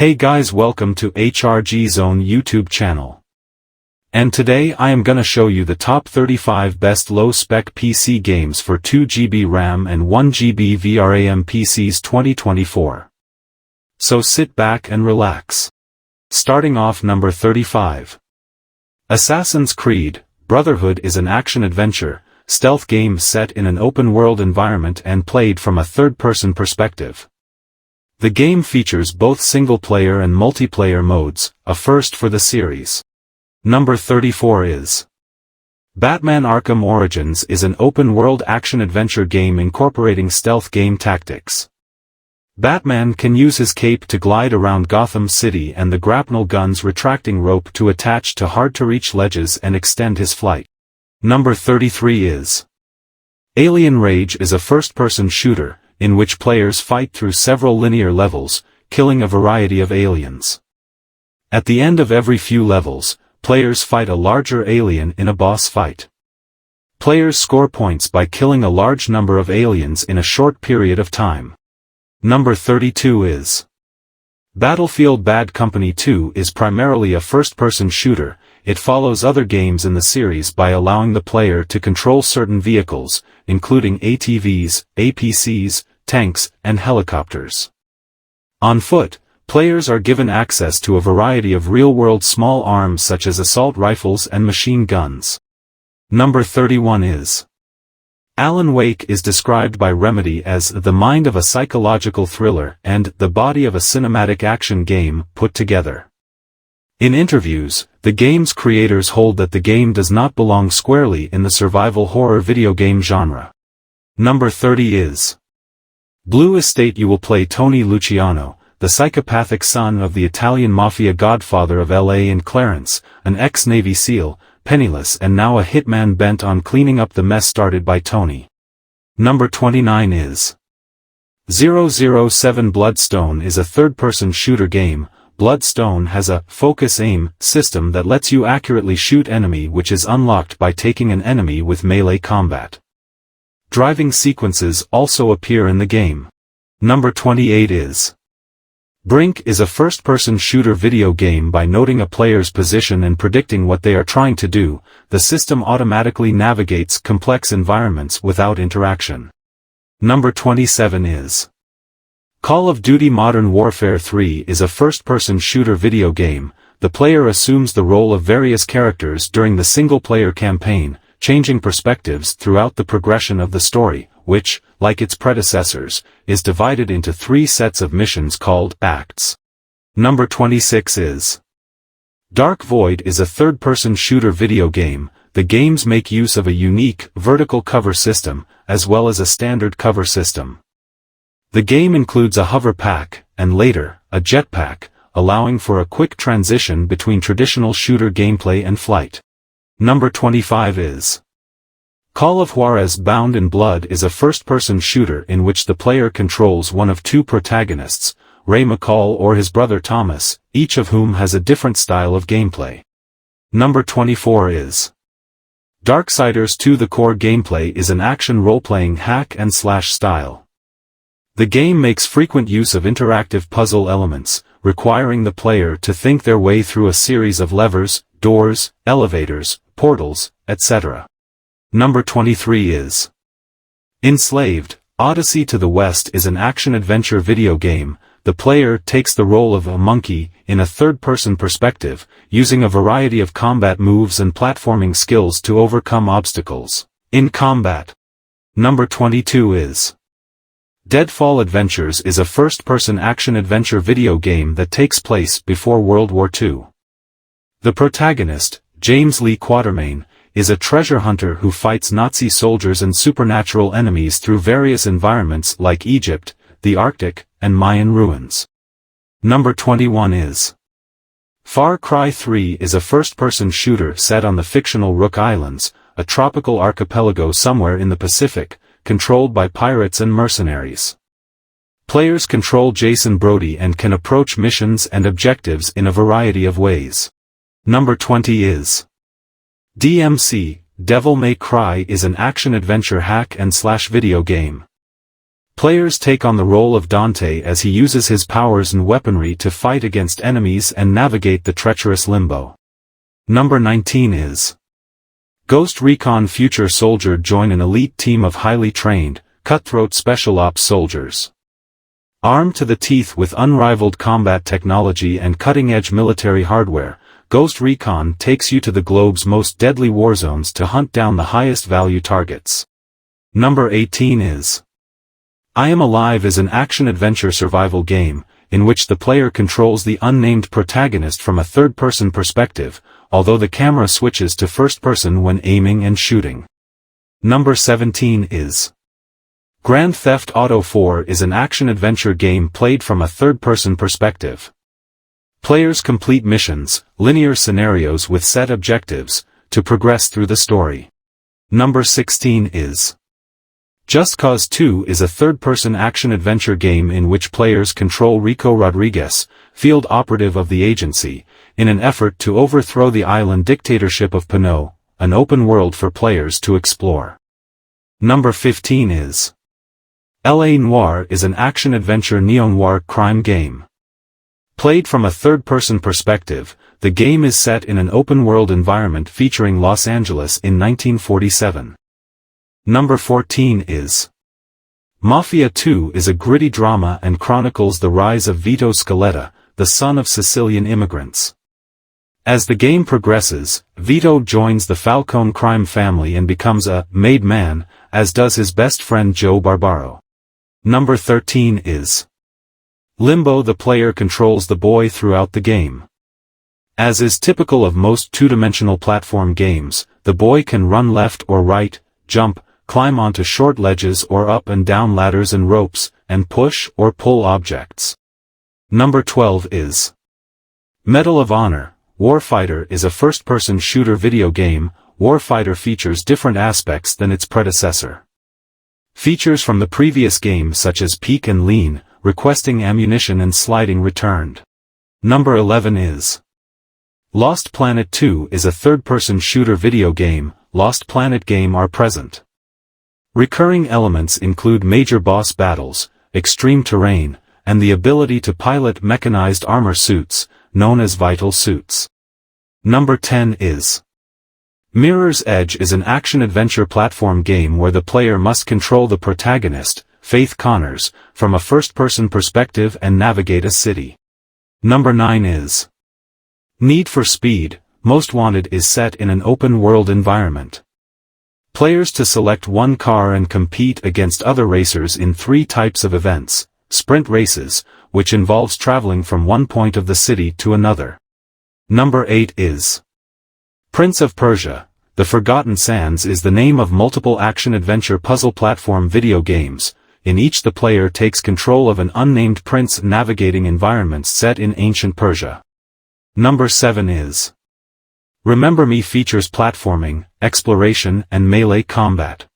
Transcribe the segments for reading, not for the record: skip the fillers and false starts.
Hey guys, welcome to HRG Zone YouTube channel. And today I am gonna show you the top 35 best low-spec PC games for 2GB RAM and 1GB VRAM PCs 2024. So sit back and relax. Starting off number 35. Assassin's Creed Brotherhood is an action-adventure, stealth game set in an open-world environment and played from a third-person perspective. The game features both single-player and multiplayer modes, a first for the series. Number 34 is Batman Arkham Origins is an open-world action-adventure game incorporating stealth game tactics. Batman can use his cape to glide around Gotham City and the grapnel gun's retracting rope to attach to hard-to-reach ledges and extend his flight. Number 33 is Alien Rage is a first-person shooter, in which players fight through several linear levels, killing a variety of aliens. At the end of every few levels, players fight a larger alien in a boss fight. Players score points by killing a large number of aliens in a short period of time. Number 32 is Battlefield Bad Company 2 is primarily a first-person shooter. It follows other games in the series by allowing the player to control certain vehicles, including ATVs, APCs, tanks, and helicopters. On foot, players are given access to a variety of real-world small arms such as assault rifles and machine guns. Number 31 is Alan Wake is described by Remedy as the mind of a psychological thriller and the body of a cinematic action game put together. In interviews, the game's creators hold that the game does not belong squarely in the survival horror video game genre. Number 30 is Blue Estate. You will play Tony Luciano, the psychopathic son of the Italian mafia godfather of LA and Clarence, an ex-Navy SEAL, penniless and now a hitman bent on cleaning up the mess started by Tony. Number 29 is 007. Bloodstone is a third-person shooter game. Bloodstone has a focus-aim system that lets you accurately shoot enemy, which is unlocked by taking an enemy with melee combat. Driving sequences also appear in the game. Number 28 is Brink is a first-person shooter video game. By noting a player's position and predicting what they are trying to do, the system automatically navigates complex environments without interaction. Number 27 is Call of Duty Modern Warfare 3 is a first-person shooter video game. The player assumes the role of various characters during the single-player campaign, changing perspectives throughout the progression of the story, which, like its predecessors, is divided into 3 sets of missions called acts. Number 26 is Dark Void is a third-person shooter video game. The games make use of a unique vertical cover system, as well as a standard cover system. The game includes a hover pack, and later, a jetpack, allowing for a quick transition between traditional shooter gameplay and flight. Number 25 is Call of Juarez Bound in Blood is a first-person shooter in which the player controls one of 2 protagonists, Ray McCall or his brother Thomas, each of whom has a different style of gameplay. Number 24 is Darksiders 2. The core gameplay is an action role-playing hack-and-slash style. The game makes frequent use of interactive puzzle elements, requiring the player to think their way through a series of levers, doors, elevators, portals, etc. Number 23 is Enslaved. Odyssey to the West is an action-adventure video game. The player takes the role of a monkey in a third-person perspective, using a variety of combat moves and platforming skills to overcome obstacles in combat. Number 22 is Deadfall Adventures is a first-person action-adventure video game that takes place before World War II. The protagonist, James Lee Quatermain, is a treasure hunter who fights Nazi soldiers and supernatural enemies through various environments like Egypt, the Arctic, and Mayan ruins. Number 21 is Far Cry 3 is a first-person shooter set on the fictional Rook Islands, a tropical archipelago somewhere in the Pacific, controlled by pirates and mercenaries. Players control Jason Brody and can approach missions and objectives in a variety of ways. Number 20 is DMC. Devil May Cry is an action-adventure hack-and-slash video game. Players take on the role of Dante as he uses his powers and weaponry to fight against enemies and navigate the treacherous limbo. Number 19 is Ghost Recon. Future soldier join an elite team of highly trained, cutthroat special ops soldiers. Armed to the teeth with unrivaled combat technology and cutting-edge military hardware, Ghost Recon takes you to the globe's most deadly warzones to hunt down the highest value targets. Number 18 is I Am Alive is an action-adventure survival game, in which the player controls the unnamed protagonist from a third-person perspective, although the camera switches to first-person when aiming and shooting. Number 17 is Grand Theft Auto 4 is an action-adventure game played from a third-person perspective. Players complete missions, linear scenarios with set objectives, to progress through the story. Number 16 is Just Cause 2 is a third-person action-adventure game in which players control Rico Rodriguez, field operative of the agency, in an effort to overthrow the island dictatorship of Pinot, an open world for players to explore. Number 15 is L.A. Noire is an action-adventure neo-noir crime game. Played from a third-person perspective, the game is set in an open-world environment featuring Los Angeles in 1947. Number 14 is Mafia 2 is a gritty drama and chronicles the rise of Vito Scaletta, the son of Sicilian immigrants. As the game progresses, Vito joins the Falcone crime family and becomes a made man, as does his best friend Joe Barbaro. Number 13 is Limbo. The player controls the boy throughout the game. As is typical of most two-dimensional platform games, the boy can run left or right, jump, climb onto short ledges or up and down ladders and ropes, and push or pull objects. Number 12 is Medal of Honor. Warfighter is a first-person shooter video game. Warfighter features different aspects than its predecessor. Features from the previous game such as peek and lean, requesting ammunition and sliding returned. Number 11 is Lost Planet 2 is a third-person shooter video game. Lost Planet game are present. Recurring elements include major boss battles, extreme terrain, and the ability to pilot mechanized armor suits, known as vital suits. Number 10 is Mirror's Edge is an action-adventure platform game where the player must control the protagonist, Faith Connors, from a first-person perspective and navigate a city. Number 9 is Need for Speed. Most Wanted is set in an open-world environment. Players to select one car and compete against other racers in 3 types of events. Sprint races, which involves traveling from one point of the city to another. Number 8 is Prince of Persia. The Forgotten Sands is the name of multiple action-adventure puzzle platform video games. In each the player takes control of an unnamed prince navigating environments set in ancient Persia. Number 7 is Remember Me. Features platforming, exploration and melee combat.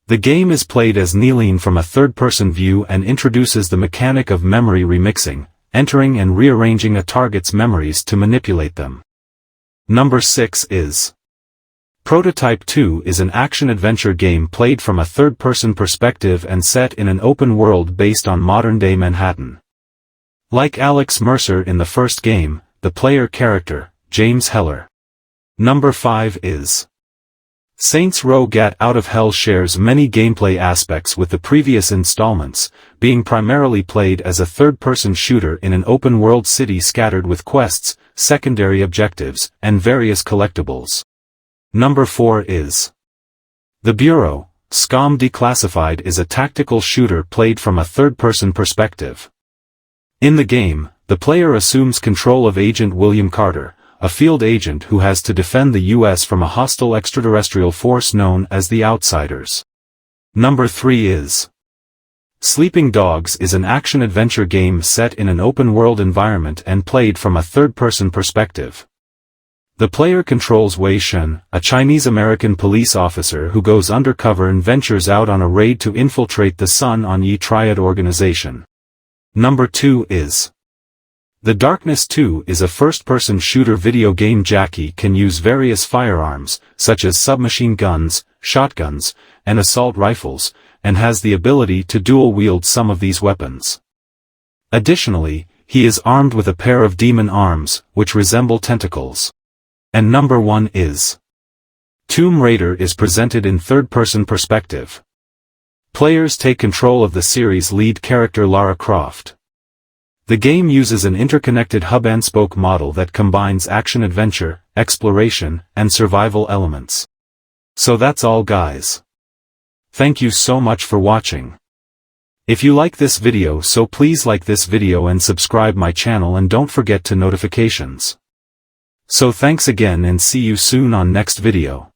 The game is played as kneeling from a third-person view and introduces the mechanic of memory remixing, entering and rearranging a target's memories to manipulate them. Number 6 is Prototype 2 is an action-adventure game played from a third-person perspective and set in an open world based on modern-day Manhattan. Like Alex Mercer in the first game, the player character, James Heller. Number 5 is Saints Row. Get Out of Hell shares many gameplay aspects with the previous installments, being primarily played as a third-person shooter in an open-world city scattered with quests, secondary objectives, and various collectibles. Number 4 is The Bureau. SCOM Declassified is a tactical shooter played from a third-person perspective. In the game, the player assumes control of Agent William Carter, a field agent who has to defend the U.S. from a hostile extraterrestrial force known as the Outsiders. Number 3 is Sleeping Dogs is an action-adventure game set in an open-world environment and played from a third-person perspective. The player controls Wei Shen, a Chinese-American police officer who goes undercover and ventures out on a raid to infiltrate the Sun On Yi Triad organization. Number 2 is The Darkness 2 is a first-person shooter video game. Jackie can use various firearms, such as submachine guns, shotguns, and assault rifles, and has the ability to dual-wield some of these weapons. Additionally, he is armed with a pair of demon arms, which resemble tentacles. And number 1 is Tomb Raider is presented in third-person perspective. Players take control of the series' lead character Lara Croft. The game uses an interconnected hub-and-spoke model that combines action-adventure, exploration, and survival elements. So that's all, guys. Thank you so much for watching. If you like this video, so please like this video and subscribe my channel, and don't forget to notifications. So thanks again and see you soon on next video.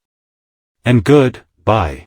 And good, bye.